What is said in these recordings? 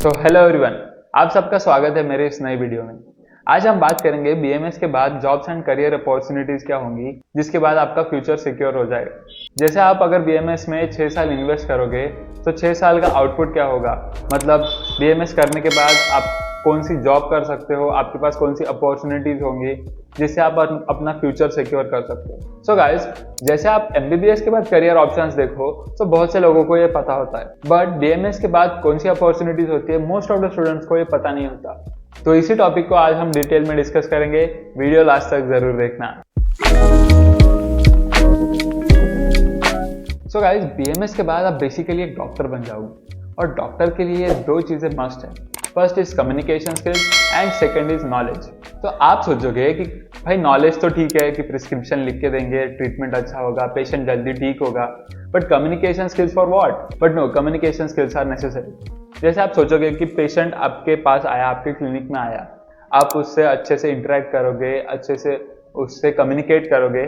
तो hello everyone, आप सबका स्वागत है मेरे इस नई वीडियो में। आज हम बात करेंगे बीएमएस के बाद जॉब्स एंड करियर अपॉर्चुनिटीज क्या होंगी जिसके बाद आपका फ्यूचर सिक्योर हो जाएगा। जैसे आप अगर बीएमएस में 6 साल इन्वेस्ट करोगे तो 6 साल का आउटपुट क्या होगा, मतलब बीएमएस करने के बाद आप कौन सी जॉब कर सकते हो, आपके पास कौन सी अपॉर्चुनिटीज होंगी जिससे आप अपना फ्यूचर सिक्योर कर सकते हो। सो गाइस, जैसे आप एमबीबीएस के बाद करियर ऑप्शंस देखो तो बहुत से लोगों को ये पता होता है, बट बीएमएस के बाद कौन सी अपॉर्चुनिटीज होती है मोस्ट ऑफ द स्टूडेंट्स को ये पता नहीं होता। तो इसी टॉपिक को आज हम डिटेल में डिस्कस करेंगे, वीडियो लास्ट तक जरूर देखना। सो गाइस, बीएमएस के बाद आप बेसिकली एक डॉक्टर बन जाओगे और डॉक्टर के लिए 2 चीजें मस्ट है। First is communication skills and second is knowledge. तो आप सोचोगे कि भाई नॉलेज तो ठीक है कि प्रिस्क्रिप्शन लिख के देंगे, ट्रीटमेंट अच्छा होगा, पेशेंट जल्दी ठीक होगा, but communication skills for what? But no, communication skills are necessary. जैसे आप सोचोगे कि पेशेंट आपके पास आया, आपके क्लिनिक में आया, आप उससे अच्छे से इंटरेक्ट करोगे, अच्छे से उससे कम्युनिकेट करोगे,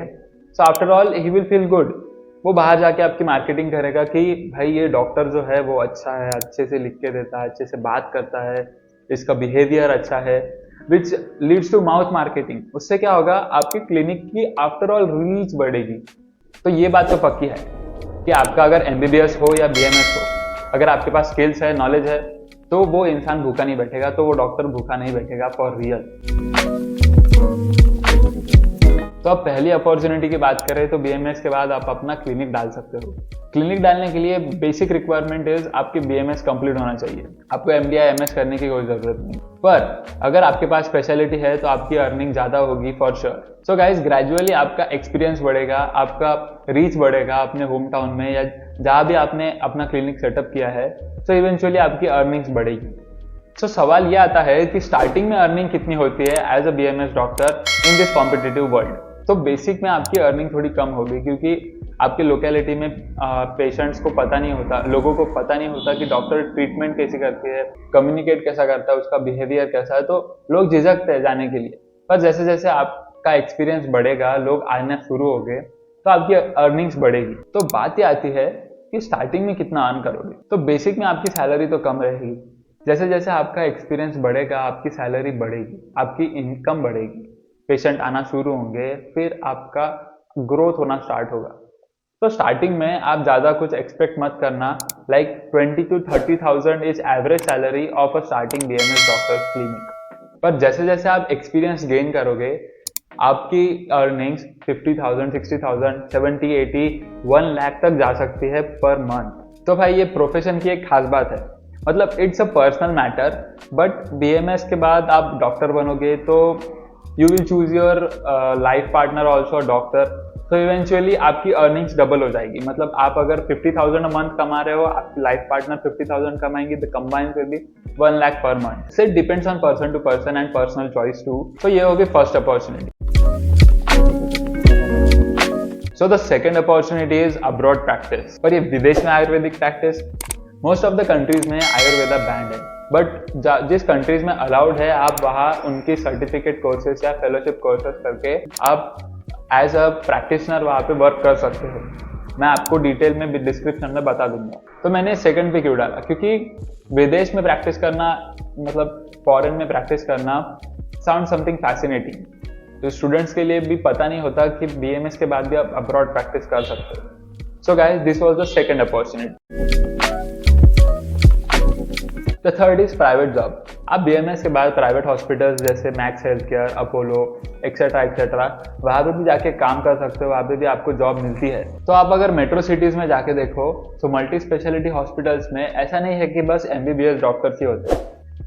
so after all he will feel good. वो बाहर जाके आपकी मार्केटिंग करेगा कि भाई ये डॉक्टर जो है वो अच्छा है, अच्छे से लिख के देता है, अच्छे से बात करता है, इसका बिहेवियर अच्छा है, which leads to mouth marketing. उससे क्या होगा, आपकी क्लिनिक की आफ्टर ऑल रीच बढ़ेगी। तो ये बात तो पक्की है कि आपका अगर एमबीबीएस हो या बीएमएस हो, अगर आपके पास स्किल्स है, नॉलेज है, तो वो इंसान भूखा नहीं बैठेगा, तो वो डॉक्टर भूखा नहीं बैठेगा फॉर रियल। तो अब पहली अपॉर्चुनिटी की बात करें तो बीएमएस के बाद आप अपना क्लिनिक डाल सकते हो। क्लिनिक डालने के लिए बेसिक रिक्वायरमेंट इज आपकी बीएमएस कंप्लीट होना चाहिए। आपको एमडी या एमएस करने की कोई जरूरत नहीं, पर अगर आपके पास स्पेशलिटी है तो आपकी अर्निंग ज्यादा होगी for sure. So guys, gradually आपका एक्सपीरियंस बढ़ेगा, आपका रीच बढ़ेगा अपने होम टाउन में या जहां भी आपने अपना क्लिनिक सेटअप किया है, तो इवेंचुअली आपकी अर्निंग्स बढ़ेगी। सो सवाल ये आता है कि स्टार्टिंग में अर्निंग कितनी होती है as a BMS doctor in this competitive world. तो बेसिक में आपकी अर्निंग थोड़ी कम होगी क्योंकि आपकी लोकेलिटी में पेशेंट्स को पता नहीं होता, लोगों को पता नहीं होता कि डॉक्टर ट्रीटमेंट कैसी करती है, कम्युनिकेट कैसा करता है, उसका बिहेवियर कैसा है, तो लोग झिझकते हैं जाने के लिए। पर जैसे जैसे आपका एक्सपीरियंस बढ़ेगा, लोग आना शुरू हो गए, तो आपकी अर्निंग्स बढ़ेगी। तो बात ये आती है कि स्टार्टिंग में कितना अर्न करोगे। तो बेसिक में आपकी सैलरी तो कम रहेगी, जैसे जैसे आपका एक्सपीरियंस बढ़ेगा आपकी सैलरी बढ़ेगी, आपकी इनकम बढ़ेगी, पेशेंट आना शुरू होंगे, फिर आपका ग्रोथ होना स्टार्ट होगा। तो स्टार्टिंग में आप ज़्यादा कुछ एक्सपेक्ट मत करना, like 20 to 30,000 is average salary of a starting BMS doctors clinic. पर जैसे जैसे आप एक्सपीरियंस गेन करोगे, आपकी अर्निंग्स 50,000, 60,000, 70, 80, 1 लाख तक जा सकती है पर मंथ। तो भाई ये प्रोफेशन की एक खास बात है, मतलब it's a personal matter, but BMS के बाद आप डॉक्टर बनोगे तो you will choose your life partner also a doctor, तो इवेंचुअली आपकी अर्निंग्स डबल हो जाएगी। मतलब आप अगर 50,000 अ मंथ कमा रहे हो, आपकी लाइफ पार्टनर 50,000 कमाएंगी, तो combine will be 1 lakh per month. So it depends on person to person and personal choice too. तो ये होगी first opportunity. So the second opportunity is abroad practice. पर ये विदेश में ayurvedic practice, most of the countries में Ayurveda banned है, बट जिस कंट्रीज में अलाउड है आप वहाँ उनकी सर्टिफिकेट कोर्सेज या फेलोशिप कोर्सेज करके आप एज अ प्रैक्टिशनर वहाँ पे वर्क कर सकते हो। मैं आपको डिटेल में डिस्क्रिप्शन में बता दूंगा। तो मैंने सेकंड पे क्यों डाला, क्योंकि विदेश में प्रैक्टिस करना, मतलब फॉरेन में प्रैक्टिस करना साउंड समथिंग फैसिनेटिंग। तो स्टूडेंट्स के लिए भी पता नहीं होता कि बीएमएस के बाद भी आप अब्रॉड प्रैक्टिस कर सकते हो। So guys, this was the second opportunity. The third is private job. आप बीएमएस के बाद प्राइवेट हॉस्पिटल्स जैसे max health care, Apollo etcetera etcetera, वहाँ पे भी जाके काम कर सकते हो, वहाँ पे भी आपको जॉब मिलती है। तो आप अगर मेट्रो सिटीज में जाके देखो तो मल्टी स्पेशलिटी हॉस्पिटल्स में ऐसा नहीं है कि बस एमबीबीएस डॉक्टर्स ही होते हैं,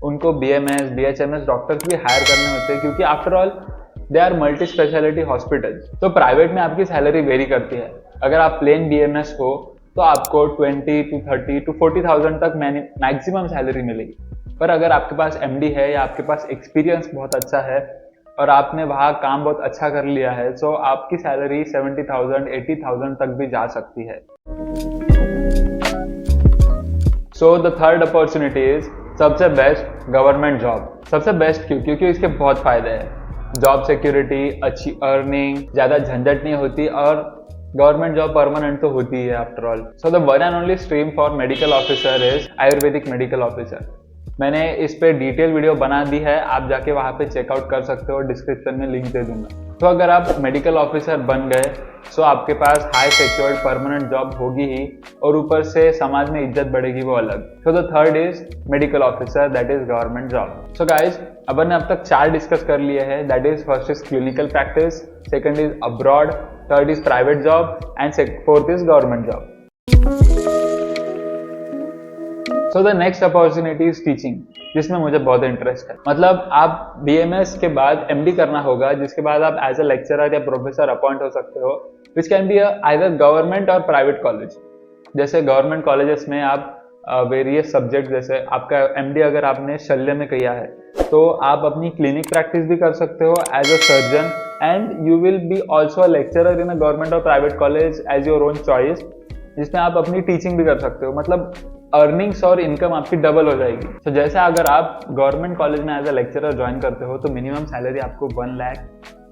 उनको बीएमएस, बीएचएमएस डॉक्टर्स भी हायर करने होते हैं, क्योंकि after all they are multi speciality hospitals. तो प्राइवेट में आपकी सैलरी वेरी करती है। अगर आप प्लेन बीएमएस हो तो आपको 20 to 30 to 40,000 तक मैक्सिमम सैलरी मिलेगी। पर अगर आपके पास एमडी है या आपके पास एक्सपीरियंस बहुत अच्छा है और आपने वहाँ काम बहुत अच्छा कर लिया है, तो आपकी सैलरी 70,000, 80,000 तक भी जा सकती है। सो द थर्ड अपॉर्चुनिटी इज सबसे बेस्ट गवर्नमेंट जॉब। सबसे बेस्ट क्यों? क्योंकि इसके बहुत फायदे हैं। जॉब सिक्योरिटी, अच्छी अर्निंग, ज्यादा झंझट नहीं होती, और गवर्नमेंट जॉब परमानेंट तो होती है after all. So the one and only stream for medical officer is Ayurvedic medical officer. मैंने इस पे डिटेल वीडियो बना दी है, आप जाके वहाँ पे चेकआउट कर सकते हो, डिस्क्रिप्शन में लिंक दे दूंगा। तो अगर आप मेडिकल ऑफिसर बन गए तो आपके पास हाई सिक्योर्ड परमानेंट जॉब होगी ही, और ऊपर से समाज में इज्जत बढ़ेगी वो अलग। So the third is medical officer, that is government job. So guys, अपन ने अब तक 4 डिस्कस कर लिए हैं, that is first is clinical practice, second is abroad, third is private job and fourth is government job. So the next opportunity is teaching, जिसमें मुझे बहुत इंटरेस्ट है। मतलब आप BMS के बाद MD करना होगा, जिसके बाद आप एज अ लेक्चरर या प्रोफेसर अपॉइंट हो सकते हो, which can be either government और प्राइवेट कॉलेज। जैसे गवर्नमेंट कॉलेजेस में आप वेरियस सब्जेक्ट, जैसे आपका MD अगर आपने शल्य में किया है तो आप अपनी क्लिनिक प्रैक्टिस भी कर सकते हो as a surgeon, and you will be also a lecturer in a government और private college as your own choice, जिसमें आप अपनी टीचिंग भी कर सकते हो। मतलब अर्निंग्स और इनकम आपकी डबल हो जाएगी। तो जैसे अगर आप गवर्नमेंट कॉलेज में एज अ लेक्चरर ज्वाइन करते हो तो मिनिमम सैलरी आपको 1 लाख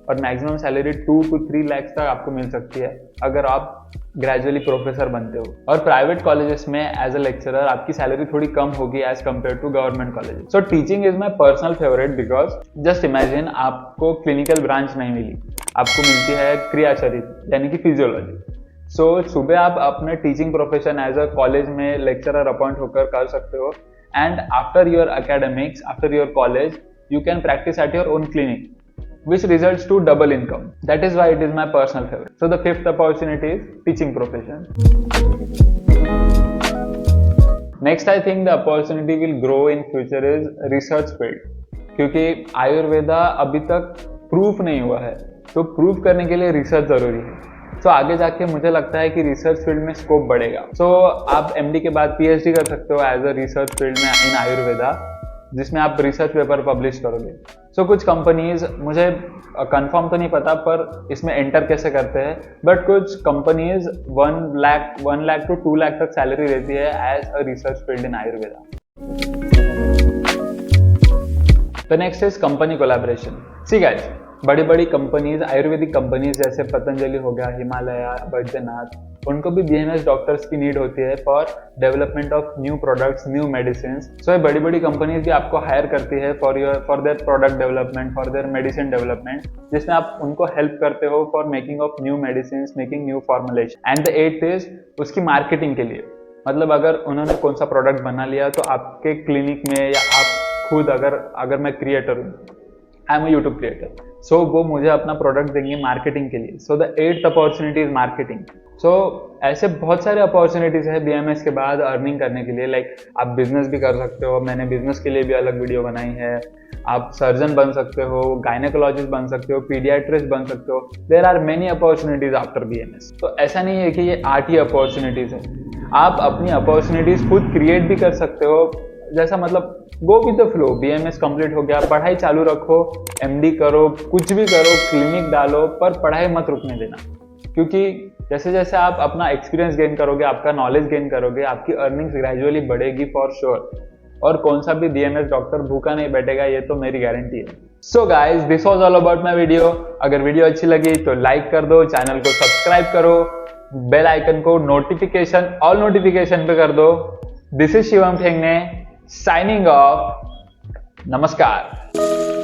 और मैक्सिमम सैलरी 2 to 3 लाख तक आपको मिल सकती है अगर आप ग्रेजुअली प्रोफेसर बनते हो। और प्राइवेट कॉलेजेस में एज अ लेक्चरर आपकी सैलरी थोड़ी कम होगी as compare to government college. So teaching is my personal favourite because just imagine आपको क्लिनिकल ब्रांच नहीं मिली, आपको मिलती है क्रिया शरीर यानी कि फिजियोलॉजी। सो सुबह आप अपने teaching profession as a college में लेक्चरर अपॉइंट होकर कर सकते हो, and after your academics, after your college, you can practice at your own clinic, which results to double income. That is why it is my personal favorite. So the fifth opportunity is teaching profession. Next, I think the opportunity will grow in future is research field. क्योंकि आयुर्वेदा अभी तक proof नहीं हुआ है, तो proof करने के लिए रिसर्च जरूरी है। तो आगे जाके मुझे लगता है कि रिसर्च फील्ड में स्कोप बढ़ेगा। तो आप MD के बाद PhD कर सकते हो एज अ रिसर्च फील्ड में इन आयुर्वेदा, जिसमें आप रिसर्च पेपर पब्लिश करोगे। सो कुछ कंपनीज, मुझे कंफर्म तो नहीं पता पर इसमें एंटर कैसे करते हैं, बट कुछ कंपनीज 1 लाख to 2 लाख तक सैलरी देती है as a research field in Ayurveda. The next is company collaboration. See guys, बड़ी बड़ी कंपनीज, आयुर्वेदिक कंपनीज जैसे पतंजलि हो गया, हिमालय, बैद्यनाथ, उनको भी BMS डॉक्टर्स की नीड होती है for development of new products, new medicine. So ये बड़ी बड़ी कंपनीज भी आपको हायर करती है for their product development, for their medicine development, जिसमें आप उनको हेल्प करते हो for making of new medicine, making new formulation. And the 8th is उसकी मार्केटिंग के लिए। मतलब अगर उन्होंने कौन सा प्रोडक्ट बना लिया तो आपके क्लिनिक में, या आप खुद, अगर मैं क्रिएटर हूँ, I am a YouTube creator, so वो मुझे अपना प्रोडक्ट देंगे मार्केटिंग के लिए। So the 8th opportunity is marketing. So ऐसे बहुत सारे अपॉर्चुनिटीज है BMS के बाद अर्निंग करने के लिए। लाइक आप बिजनेस भी कर सकते हो, मैंने बिजनेस के लिए भी अलग वीडियो बनाई है। आप सर्जन बन सकते हो, गायनेकोलॉजिस्ट बन सकते हो, पीडियाट्रिस्ट बन सकते हो। There are many opportunities after BMS। तो ऐसा नहीं है कि ये 8 ही अपॉर्चुनिटीज है, आप अपनी अपॉर्चुनिटीज खुद क्रिएट भी कर सकते हो। जैसा मतलब go with the flow. BMS complete हो गया, पढ़ाई चालू रखो, MD करो, कुछ भी करो, क्लिनिक डालो, पर पढ़ाई मत रुकने देना। क्योंकि जैसे जैसे आप अपना एक्सपीरियंस गेन करोगे, आपका नॉलेज गेन करोगे, आपकी अर्निंग्स ग्रेजुअली बढ़ेगी फॉर श्योर। और कौन सा भी BMS डॉक्टर भूखा नहीं बैठेगा, ये तो मेरी गारंटी है। So guys, this was all about my video. अगर वीडियो अच्छी लगी तो लाइक कर दो, चैनल को सब्सक्राइब करो, बेल आइकन को ऑल नोटिफिकेशन पे कर दो। This is Shivam Thengne, signing off. नमस्कार।